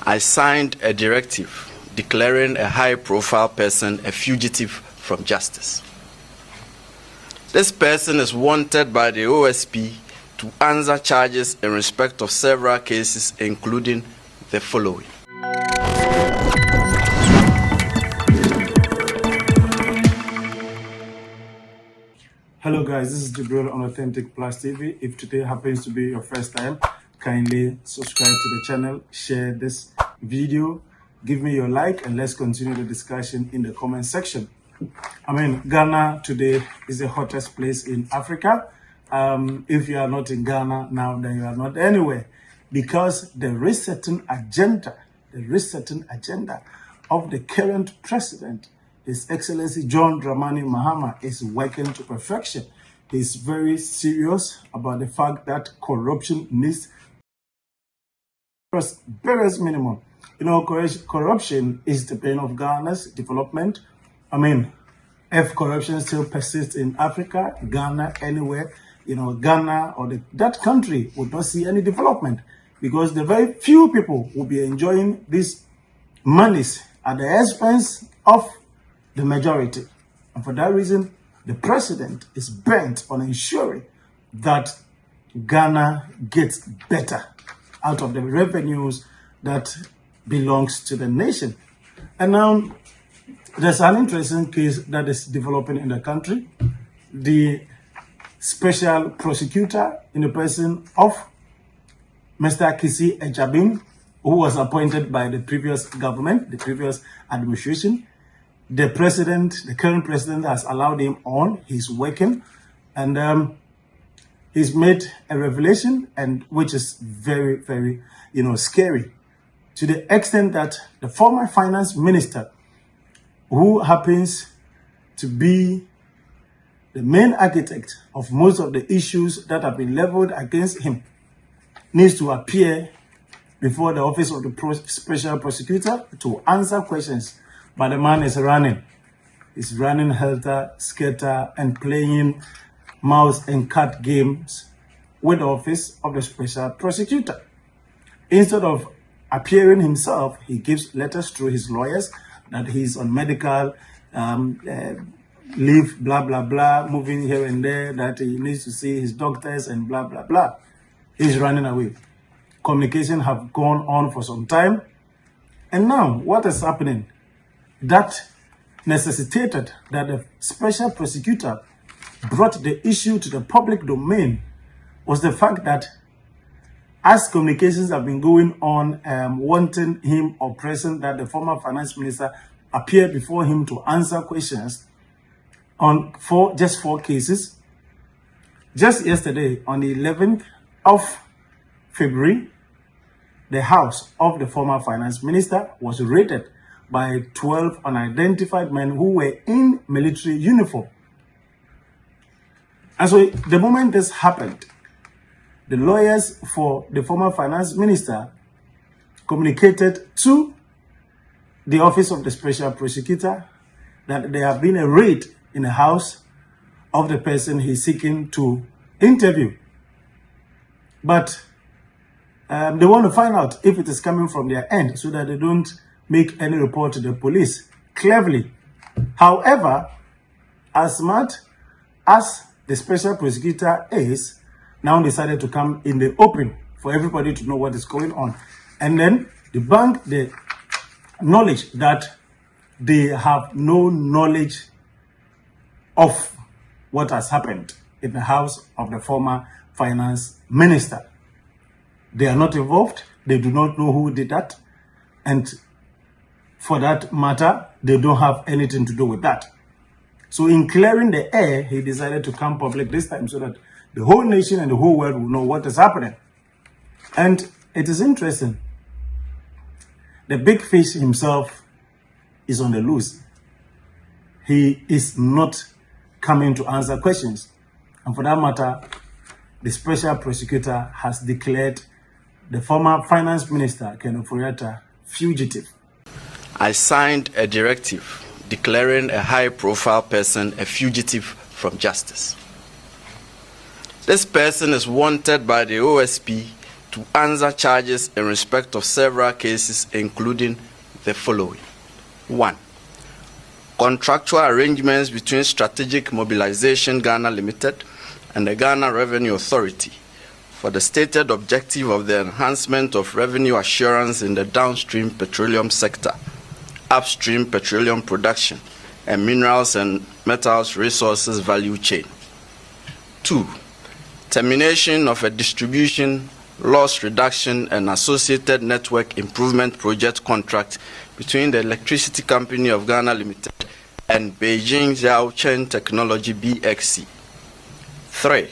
I signed a directive declaring a high-profile person a fugitive from justice. This person is wanted by the OSP to answer charges in respect of several cases, including the following. Hello guys, this is Jibril on Authentic Plus TV. If today happens to be your first time, kindly subscribe to the channel, share this video, give me your like, and let's continue the discussion in the comment section. Ghana today is the hottest place in Africa. If you are not in Ghana now, then you are not anywhere, because the resetting agenda of the current president, His Excellency John Dramani Mahama, is working to perfection. He's very serious about the fact that corruption needs barest minimum. Corruption is the pain of Ghana's development. If corruption still persists in Africa, Ghana, anywhere, Ghana or that country would not see any development, because the very few people will be enjoying these monies at the expense of the majority. And for that reason, the president is bent on ensuring that Ghana gets better out of the revenues that belongs to the nation. And now there's an interesting case that is developing in the country. The special prosecutor in the person of Mr. Kisi Ejabin, who was appointed by the previous government, the previous administration. The current president has allowed him on. He's working, and he's made a revelation, and which is very, very, scary, to the extent that the former finance minister, who happens to be the main architect of most of the issues that have been leveled against him, needs to appear before the office of the special prosecutor to answer questions. But the man is running. He's running helter-skelter and playing mouse and cat games with the office of the special prosecutor. Instead of appearing himself, he gives letters through his lawyers that he's on medical leave, blah, blah, blah, moving here and there, that he needs to see his doctors and blah, blah, blah. He's running away. Communication have gone on for some time. And now, what is happening? That necessitated that the special prosecutor brought the issue to the public domain was the fact that, as communications have been going on, wanting him or pressing that the former finance minister appear before him to answer questions on just four cases. Just yesterday, on the 11th of February, the house of the former finance minister was raided by 12 unidentified men who were in military uniform. And so the moment this happened, the lawyers for the former finance minister communicated to the office of the special prosecutor that there have been a raid in the house of the person he's seeking to interview. But they want to find out if it is coming from their end so that they don't make any report to the police cleverly. However, as smart as the special prosecutor is, now decided to come in the open for everybody to know what is going on, and then debunk the knowledge that they have no knowledge of what has happened in the house of the former finance minister. They are not involved. They do not know who did that. And for that matter, they don't have anything to do with that. So in clearing the air, he decided to come public this time so that the whole nation and the whole world will know what is happening. And it is interesting. The big fish himself is on the loose. He is not coming to answer questions. And for that matter, the special prosecutor has declared the former finance minister, Ken Ofori-Atta, fugitive. I signed a directive declaring a high-profile person a fugitive from justice. This person is wanted by the OSP to answer charges in respect of several cases, including the following. 1. Contractual arrangements between Strategic Mobilization Ghana Limited and the Ghana Revenue Authority for the stated objective of the enhancement of revenue assurance in the downstream petroleum sector, upstream petroleum production, and minerals and metals resources value chain. 2. Termination of a distribution, loss reduction, and associated network improvement project contract between the Electricity Company of Ghana Limited and Beijing Zhaochen Technology BXC. 3.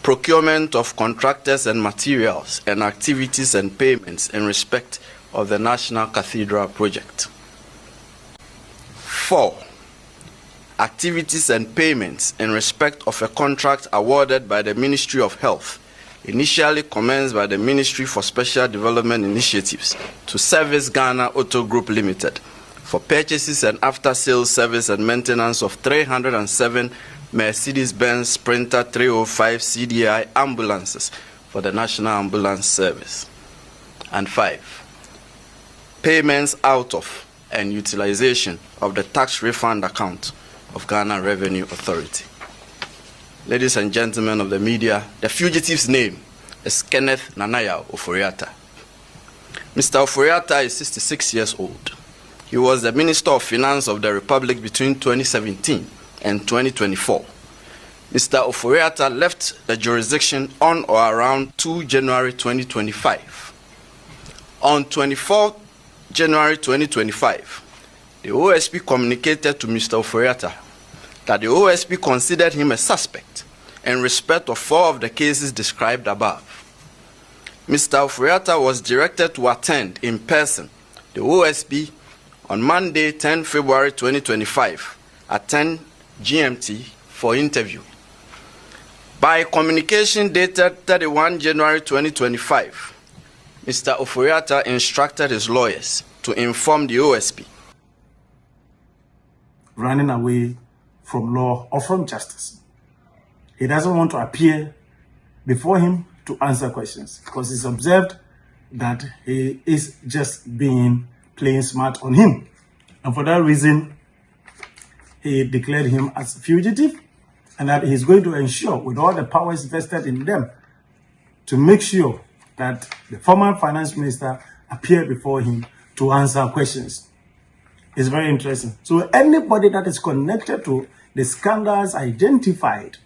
Procurement of contractors and materials and activities and payments in respect of the National Cathedral project. 4. Activities and payments in respect of a contract awarded by the Ministry of Health, initially commenced by the Ministry for Special Development Initiatives to Service Ghana Auto Group Limited for purchases and after-sales service and maintenance of 307 Mercedes-Benz Sprinter 305 CDI ambulances for the National Ambulance Service. And 5. Payments out of and utilization of the tax refund account of Ghana Revenue Authority. Ladies and gentlemen of the media, the fugitive's name is Kenneth Nanaya Oforiatta. Mr. Oforiatta is 66 years old. He was the Minister of Finance of the Republic between 2017 and 2024. Mr. Oforiatta left the jurisdiction on or around 2 January 2025. On 24 January 2025, the OSP communicated to Mr. Oforiatta that the OSP considered him a suspect in respect of 4 of the cases described above. Mr. Oforiatta was directed to attend in person the OSP on Monday, 10 February 2025 at 10 GMT for interview. By communication dated 31 January 2025, Mr. Oforiatta instructed his lawyers to inform the OSP. Running away from law or from justice. He doesn't want to appear before him to answer questions because he's observed that he is just playing smart on him. And for that reason, he declared him as a fugitive and that he's going to ensure with all the powers vested in them to make sure that the former finance minister appear before him to answer questions. It's very interesting. So anybody that is connected to the scandals identified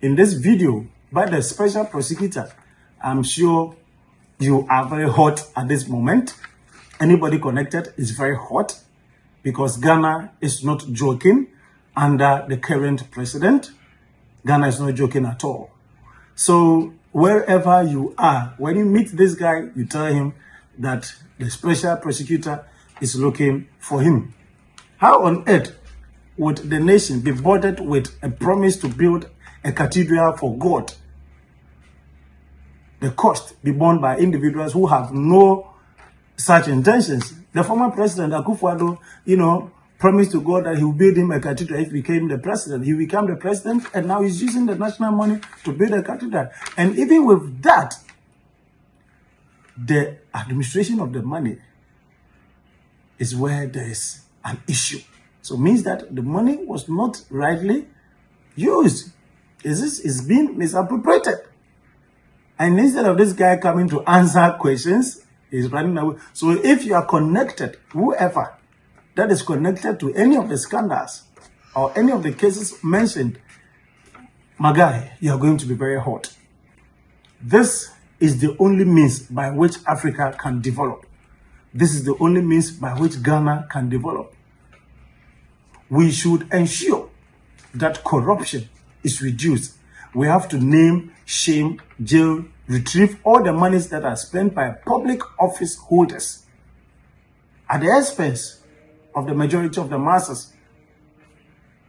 in this video by the special prosecutor, I'm sure you are very hot at this moment. Anybody connected is very hot because Ghana is not joking under the current president. Ghana is not joking at all. So wherever you are, when you meet this guy, you tell him that the special prosecutor is looking for him. How on earth would the nation be bothered with a promise to build a cathedral for God? The cost be borne by individuals who have no such intentions. The former president, Akufo-Addo, promised to God that he will build him a cathedral if he became the president. He became the president and now he's using the national money to build a cathedral. And even with that, the administration of the money is where there is an issue. So it means that the money was not rightly used. It's being misappropriated. And instead of this guy coming to answer questions, he's running away. So if you are connected, whoever that is connected to any of the scandals or any of the cases mentioned, my guy, you are going to be very hot. This is the only means by which Africa can develop. This is the only means by which Ghana can develop. We should ensure that corruption is reduced. We have to name, shame, jail, retrieve all the monies that are spent by public office holders at the expense of the majority of the masses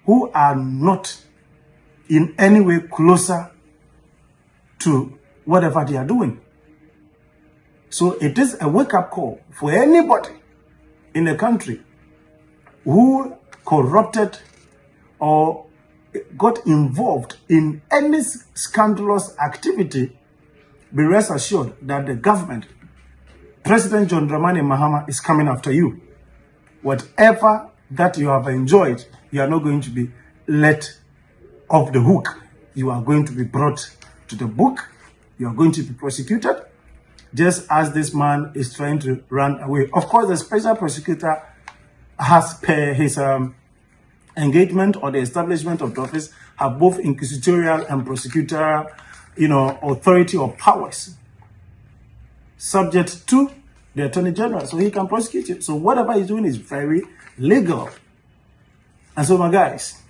who are not in any way closer to whatever they are doing. So it is a wake-up call for anybody in the country who corrupted or got involved in any scandalous activity be rest assured that the government, President John Dramani Mahama, is coming after you. Whatever that you have enjoyed, you are not going to be let off the hook. You are going to be brought to the book. You are going to be prosecuted, just as this man is trying to run away. Of course, the special prosecutor has per his engagement or the establishment of the office have both inquisitorial and prosecutorial, authority or powers, subject to the Attorney General, so he can prosecute you. So whatever he's doing is very legal. And so, my guys,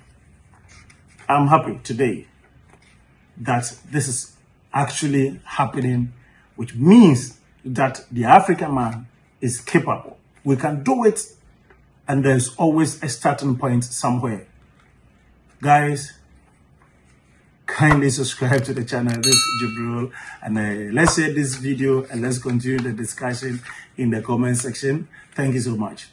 I'm happy today that this is actually happening, which means that the African man is capable. We can do it, and there's always a starting point somewhere. Guys, kindly subscribe to the channel. This is Jibril, and let's share this video and let's continue the discussion in the comment section. Thank you so much.